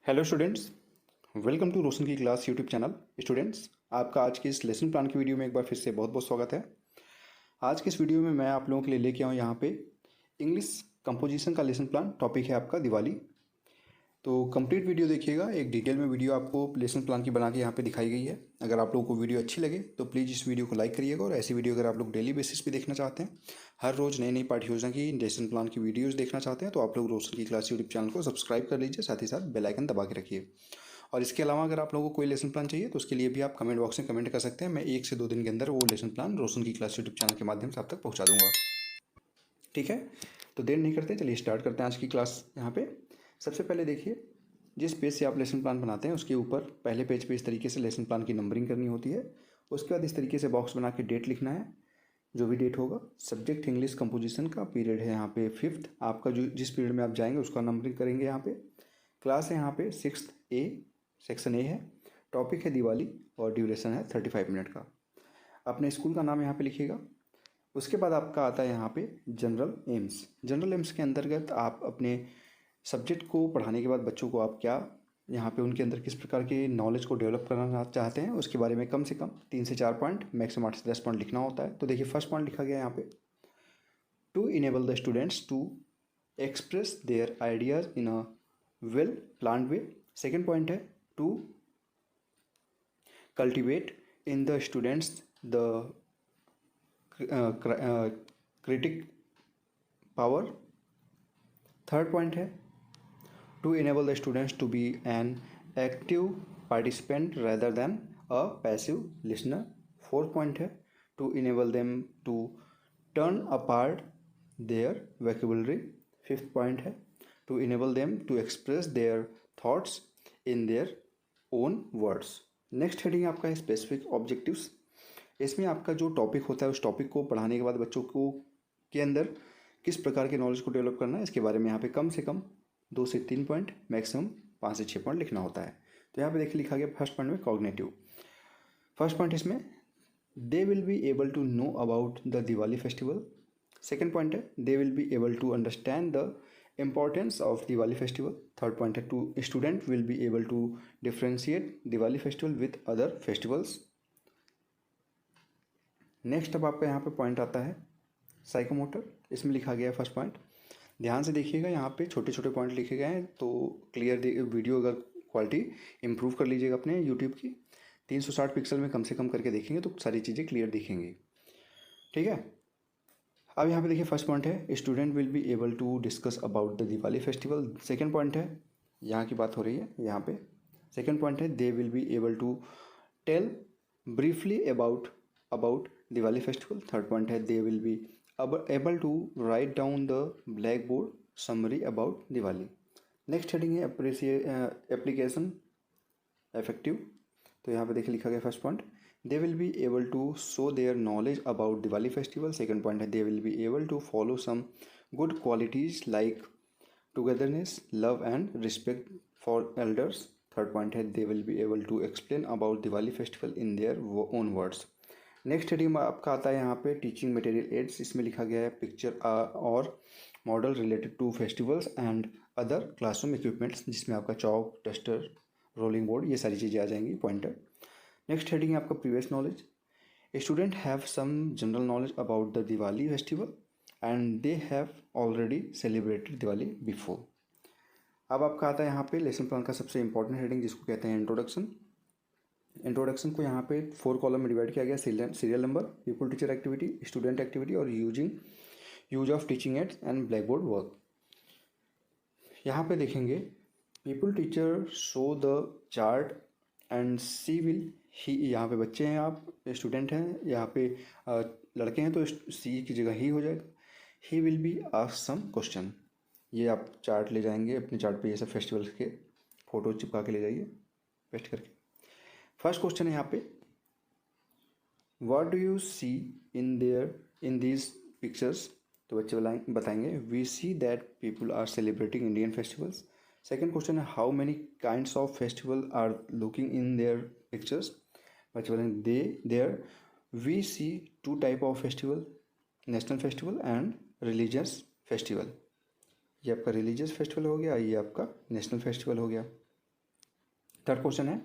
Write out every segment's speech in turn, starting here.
Hello students, welcome to रोशन की class YouTube channel. Students, आपका आज के इस लेसन प्लान की वीडियो में एक बार फिर से बहुत बहुत स्वागत है। आज के इस वीडियो में मैं आप लोगों के लिए लेके आऊँ यहाँ पे इंग्लिश कंपोजिशन का लेसन प्लान। टॉपिक है आपका दिवाली। तो कंप्लीट वीडियो देखिएगा, एक डिटेल में वीडियो आपको लेसन प्लान की बना के यहाँ पे दिखाई गई है। अगर आप लोगों को वीडियो अच्छी लगे तो प्लीज़ इस वीडियो को लाइक करिएगा, और ऐसी वीडियो अगर आप लोग डेली बेसिस पे देखना चाहते हैं, हर रोज़ नई नई पाठ्य योजना की लेसन प्लान की वीडियोज़ देखना चाहते हैं, तो आप लोग रोशन की क्लास यूट्यूब चैनल को सब्सक्राइब कर लीजिए, साथ ही साथ बेल आइकन दबा के रखिए। और इसके अलावा अगर आप लोगों को कोई लेसन प्लान चाहिए तो उसके लिए भी आप कमेंट बॉक्स में कमेंट कर सकते हैं। मैं 1 से 2 दिन के अंदर वो लेसन प्लान रोशन की क्लास यूट्यूब चैनल के माध्यम से आप तक पहुंचा दूंगा। ठीक है, तो देर नहीं करते, चलिए स्टार्ट करते हैं आज की क्लास। यहाँ पे सबसे पहले देखिए, जिस पेज से आप लेसन प्लान बनाते हैं उसके ऊपर पहले पेज पे इस तरीके से लेसन प्लान की नंबरिंग करनी होती है। उसके बाद इस तरीके से बॉक्स बना के डेट लिखना है, जो भी डेट होगा। सब्जेक्ट इंग्लिश कंपोजिशन का, पीरियड है यहाँ पे 5th, आपका जो जिस पीरियड में आप जाएंगे उसका नंबरिंग करेंगे यहाँ पे। क्लास है यहाँ पे 6th A, सेक्शन ए है। टॉपिक है दिवाली और ड्यूरेशन है 35 मिनट का। अपने स्कूल का नाम यहाँ पे लिखिएगा। उसके बाद आपका आता है यहाँ पे जनरल एम्स। जनरल एम्स के अंतर्गत आप अपने सब्जेक्ट को पढ़ाने के बाद बच्चों को आप क्या यहाँ पे उनके अंदर किस प्रकार के नॉलेज को डेवलप करना चाहते हैं, उसके बारे में कम से कम 3 से 4 पॉइंट, मैक्सिमम 8 से 10 पॉइंट लिखना होता है। तो देखिए, फर्स्ट पॉइंट लिखा गया यहाँ पे, to enable the students to express their ideas in a well plan way. Second point है, to cultivate in the students the critic power. Third point है, to enable the students to be an active participant rather than a passive listener. Fourth point है, to enable them to turn apart their vocabulary. Fifth point है, to enable them to express their thoughts in their own words. Next heading आपका है specific objectives. इसमें आपका जो topic होता है उस टॉपिक को पढ़ाने के बाद बच्चों को के अंदर किस प्रकार के नॉलेज को डेवलप करना है, इसके बारे में यहाँ पे कम से कम 2 से 3 पॉइंट, मैक्सिमम 5 से 6 पॉइंट लिखना होता है। तो यहाँ पे देखिए लिखा गया फर्स्ट पॉइंट में कॉग्निटिव। फर्स्ट पॉइंट इसमें, they will be able to know about the Diwali festival. Second point है, they will be able to understand the importance of Diwali festival. Third point है, to student will be able to differentiate Diwali festival with other festivals. Next अब आपका यहाँ पे point आता है psychomotor. इसमें लिखा गया है फर्स्ट पॉइंट। ध्यान से देखिएगा, यहाँ पे छोटे छोटे पॉइंट लिखे गए हैं, तो क्लियर वीडियो अगर क्वालिटी इंप्रूव कर लीजिएगा अपने यूट्यूब की। 360 पिक्सल में कम से कम करके देखेंगे तो सारी चीज़ें क्लियर दिखेंगी। ठीक है, अब यहाँ पे देखिए फर्स्ट पॉइंट है, student will be able to discuss about the Diwali festival. Second point है, यहाँ की बात हो रही है यहाँ पे। सेकेंड पॉइंट है, they will be able to tell briefly about Diwali festival. Third point है, they will be able to write down the black board summary about Diwali. Next heading है एप्लीकेशन इफेक्टिव। तो यहाँ पे देखिए लिखा गया first point, they will be able to show their knowledge about Diwali festival. Second point है, they will be able to follow some good qualities like togetherness, love and respect for elders. Third point है, they will be able to explain about Diwali festival in their own words. Next heading में आपका आता है यहाँ पे teaching material ads. इसमें लिखा गया है पिक्चर और model related to festivals and other classroom equipments, जिसमें आपका चौक, डस्टर, रोलिंग बोर्ड, ये सारी चीज़ें आ जाएंगी पॉइंटर। नेक्स्ट हेडिंग है आपका previous knowledge. Student have some general knowledge about the Diwali festival and they have already celebrated Diwali before. अब आपका आता है यहाँ पे लेसन प्लान का सबसे इंपॉर्टेंट हेडिंग, जिसको कहते हैं इंट्रोडक्शन। इंट्रोडक्शन को यहाँ पे 4 कॉलम में डिवाइड किया गया, serial number, pupil teacher activity, student activity और use of teaching aids and black board work. यहाँ पे देखेंगे pupil teacher show the chart and she will ही। यहाँ पे बच्चे हैं, आप स्टूडेंट हैं, यहाँ पे लड़के हैं तो सी की जगह ही हो जाएगा। He will be ask some question. ये आप चार्ट ले जाएंगे, अपने चार्ट पे ये सब फेस्टिवल्स के फोटो चिपका के ले जाइए पेस्ट करके। फर्स्ट क्वेश्चन है यहाँ पे, what do you see in these pictures. तो बच्चे बताएंगे, we see that people are celebrating Indian festivals. Second question है, how many kinds of festival are looking in their pictures. बच्चे बोलेंगे, there we see 2 type of festival, national festival and religious festival. ये आपका religious festival हो गया, ये आपका national festival हो गया। थर्ड क्वेश्चन है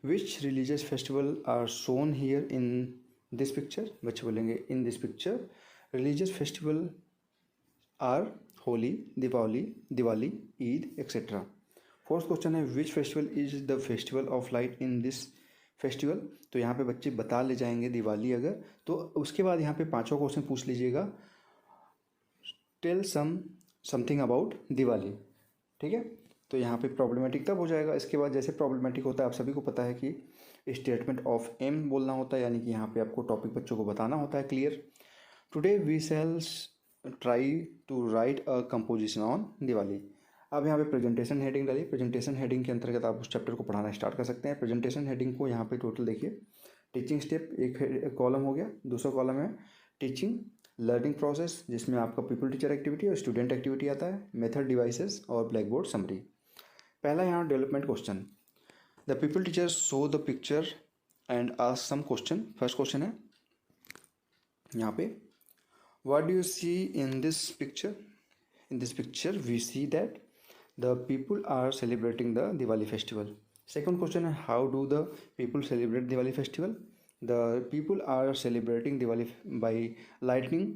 which religious festival are shown here in this picture. बच्चे बोलेंगे in this picture religious festival are Holi, Deepavali, Diwali, Eid etcetera. Fourth question है which festival is the festival of light in this festival. तो यहाँ पे बच्चे बता ले जाएंगे दिवाली अगर, तो उसके बाद यहाँ पे पांचवा क्वेश्चन पूछ लीजिएगा टेल समथिंग अबाउट दिवाली। ठीक है, तो यहाँ पे प्रॉब्लमेटिक तब हो जाएगा। इसके बाद जैसे प्रॉब्लमेटिक होता है, आप सभी को पता है कि स्टेटमेंट ऑफ एम बोलना होता है, यानी कि यहाँ पे आपको टॉपिक बच्चों को बताना होता है clear. Today we shall try to write a composition on Diwali. अब यहाँ पे प्रेजेंटेशन हेडिंग डालिए। प्रेजेंटेशन हेडिंग के अंतर्गत आप उस चैप्टर को पढ़ाना स्टार्ट कर सकते हैं। प्रेजेंटेशन हेडिंग को यहाँ पे टोटल देखिए, टीचिंग स्टेप एक कॉलम हो गया, दूसरा कॉलम है टीचिंग लर्निंग प्रोसेस, जिसमें आपका पीपल टीचर एक्टिविटी और स्टूडेंट एक्टिविटी आता है, मेथड डिवाइसेस और ब्लैक बोर्ड समरी। पहला यहाँ development question, the pupil teacher show the picture and ask some question. First question है यहाँ पे what do you see in this picture. In this picture we see that the people are celebrating the Diwali festival. Second question है how do the people celebrate Diwali festival. The people are celebrating Diwali by lightning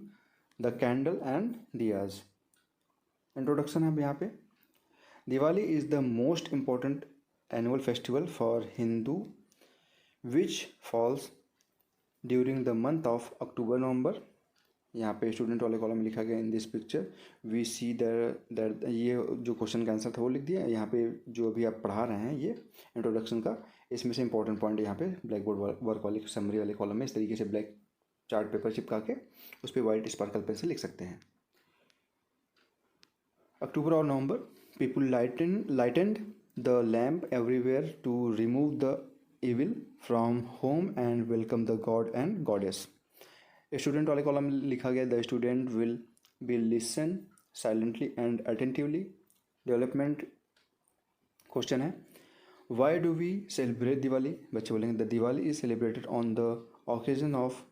the candle and diyas. Introduction है अब यहाँ पे, Diwali is the most important annual festival for Hindu which falls during the month of October November. यहाँ पे student वाले column में लिखा गया in this picture we see that, ये जो क्वेश्चन का आंसर था वो लिख दिया। यहाँ पे जो अभी आप पढ़ा रहे हैं ये इंट्रोडक्शन का, इसमें से इंपॉर्टेंट पॉइंट यहाँ पे ब्लैक बोर्ड वर्क वाले समरी वाले कॉलम में इस तरीके से ब्लैक चार्ट पेपर चिपका के उस पर वाइट स्पार्कल पेन से लिख सकते हैं। अक्टूबर और November, people lightened the lamp everywhere to remove the evil from home and welcome the god and goddess। Student वाले कॉलम लिखा गया the student will be listen silently and attentively. Development question है why do we celebrate Diwali. बच्चे बोलेंगे the Diwali is celebrated on the occasion of,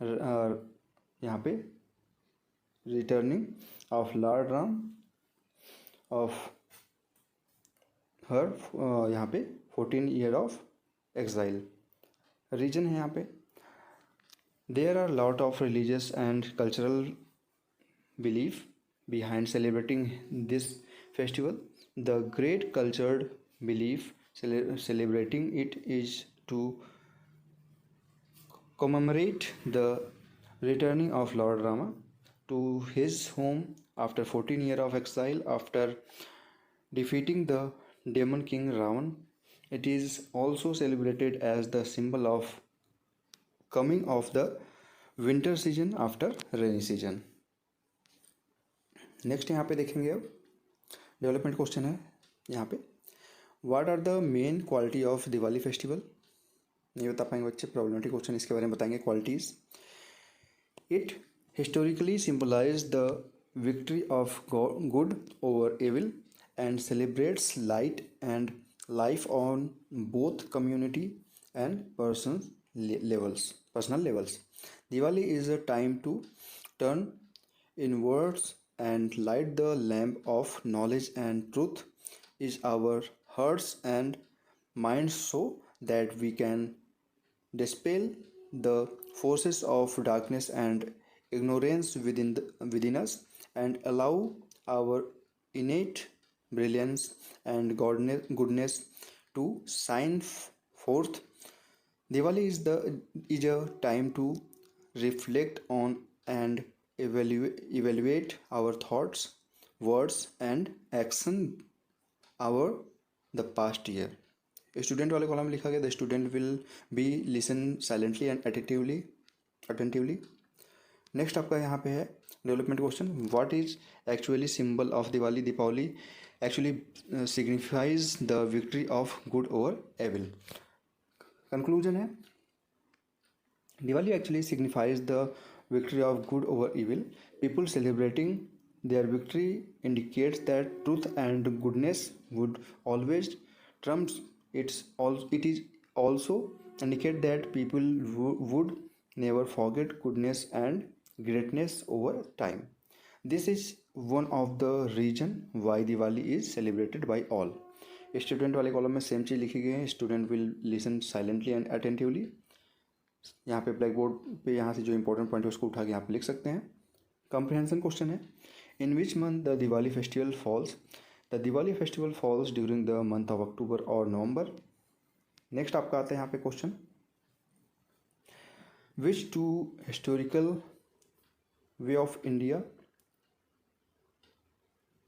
यहाँ पे returning of Lord Ram of her, यहाँ पे 14 ईयर ऑफ एक्साइल। रीजन है यहाँ पे there are lot of religious and cultural belief behind celebrating this festival. The great cultured belief celebrating it is to commemorate the returning of Lord Rama to his home after 14 years of exile after defeating the demon king Ravan. It is also celebrated as the symbol of coming of the winter season after rainy season। Next यहाँ पे देखेंगे अब development question है यहाँ पे what are the main quality of Diwali festival. नहीं बता पाएंगे बच्चे, प्रॉब्लमेटिक क्वेश्चन, इसके बारे में बताएंगे qualities. It historically symbolise the victory of good over evil and celebrates light and life on both community and personal levels. Diwali is a time to turn inwards and light the lamp of knowledge and truth is our hearts and minds so that we can dispel the forces of darkness and ignorance within us and allow our innate brilliance and goodness to shine forth. Diwali is a time to reflect on and evaluate our thoughts, words and action our the past year। Student वाले column में लिखा गया the student will be listen silently and attentively. Next आपका यहाँ पे है development question what is actually symbol of Diwali. Deepavali actually signifies the victory of good over evil। conclusion है Diwali actually signifies the victory of good over evil। People celebrating their victory indicates that truth and goodness would always trump it is also indicate that people would never forget goodness and greatness over time। This is one of the reason why Diwali is celebrated by all। Student वाले column में same चीज़ लिखी गई है, student will listen silently and attentively. यहाँ पे black board पे यहाँ से जो इंपॉर्टेंट पॉइंट है उसको उठा के यहाँ पे लिख सकते हैं। कॉम्प्रिहेंशन क्वेश्चन है, in which month the Diwali festival falls? The Diwali festival falls during the month of October और नवंबर। नेक्स्ट आपका आता है यहाँ पे question, which to historical way of India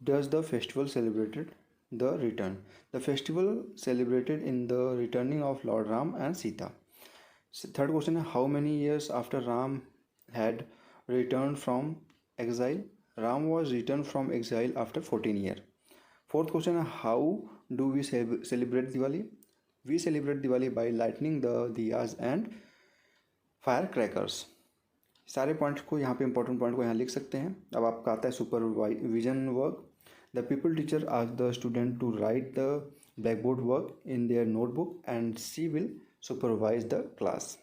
does the festival celebrated the return? The festival celebrated in the returning of Lord Ram and Sita. Third question है, how many years after Ram had returned from exile? Ram was returned from exile after 14 years. Fourth question है, how do we celebrate Diwali? We celebrate Diwali by lighting the diyas and firecrackers. सारे points को यहाँ पे important point को यहाँ लिख सकते हैं। अब आपका आता है supervision work. The pupil teacher ask the student to write the black board work in their notebook and she will supervise the class.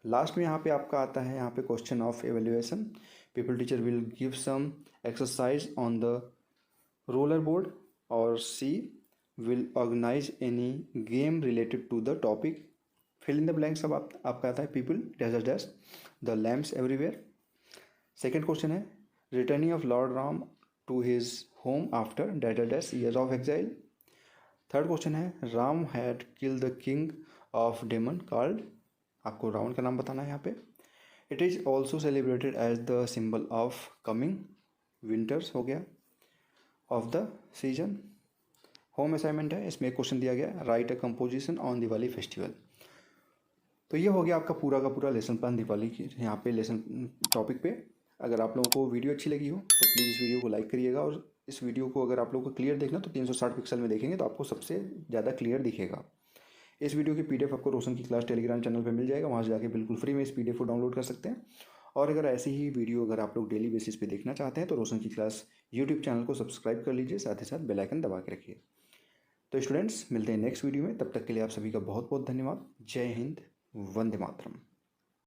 Last में यहाँ पे आपका आता है यहाँ पे question of evaluation. Pupil teacher will give some exercise on the roller board और she will organise any game related to the topic. Fill in the blanks. अब आपका आता है pupil dash dash the lamps everywhere. Second question है, returning of Lord Ram to his home after dash dash years of exile. Third question है, Ram had kill the king of demon called, आपको रावण का नाम बताना है यहाँ पे। It is also celebrated as the symbol of coming winters हो गया of the season. Home assignment है, इसमें एक क्वेश्चन दिया गया, write a composition on Diwali festival. तो ये हो गया आपका पूरा का पूरा लेसन प्लान दिवाली की यहाँ पे लेसन टॉपिक पे। अगर आप लोगों को वीडियो अच्छी लगी हो तो प्लीज़ इस वीडियो को लाइक करिएगा, और इस वीडियो को अगर आप लोगों को क्लियर देखना तो 360 पिक्सल में देखेंगे तो आपको सबसे ज़्यादा क्लियर दिखेगा। इस वीडियो की PDF आपको रोशन की क्लास टेलीग्राम चैनल पर मिल जाएगा, वहाँ से जाके बिल्कुल फ्री में इस PDF को डाउनलोड कर सकते हैं। और अगर ऐसी ही वीडियो अगर आप लोग डेली बेसिस पे देखना चाहते हैं तो रोशन की क्लास यूट्यूब चैनल को सब्सक्राइब कर लीजिए, साथ ही साथ बेल आइकन दबा के रखिए। तो स्टूडेंट्स, मिलते हैं नेक्स्ट वीडियो में, तब तक के लिए आप सभी का बहुत बहुत धन्यवाद। जय हिंद, वंदे मातरम।